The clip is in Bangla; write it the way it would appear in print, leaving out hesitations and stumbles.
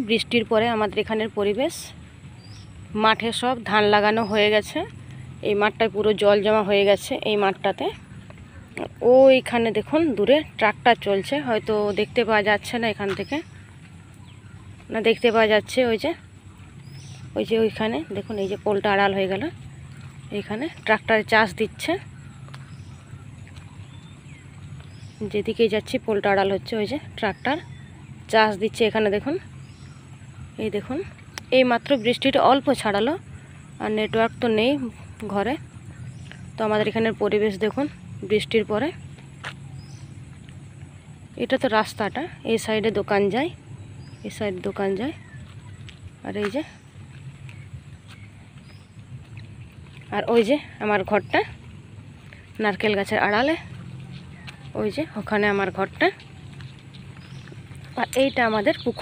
বৃষ্টির পরে আমাদের এখানের পরিবেশ, মাঠে সব ধান লাগানো হয়ে গেছে। এই মাঠটায় পুরো জল জমা হয়ে গেছে। এই মাঠটাতে ওইখানে দেখুন দূরে ট্রাক্টর চলছে, হয়তো দেখতে পাওয়া যাচ্ছে না এখান থেকে, না দেখতে পাওয়া যাচ্ছে। ওই যে ওইখানে দেখুন, এই যে পোলটা আড়াল হয়ে গেল, এইখানে ট্রাক্টরে চাষ দিচ্ছে। যেদিকেই যাচ্ছি পোলটা আড়াল হচ্ছে, ওই যে ট্রাক্টর চাষ দিচ্ছে এখানে দেখুন। এই দেখুন, এই মাত্র বৃষ্টিটা অল্প ছাড়ালো, আর নেটওয়ার্ক তো নেই ঘরে। তো আমাদের এখানের পরিবেশ দেখুন বৃষ্টির পরে। এটা তো রাস্তাটা, এই সাইডে দোকান যায়, এই সাইডে দোকান যায়। আর এই যে, আর ওই যে আমার ঘরটা নারকেল গাছের আড়ালে, ওই যে ওখানে আমার ঘরটা। আর এইটা আমাদের পুকুর।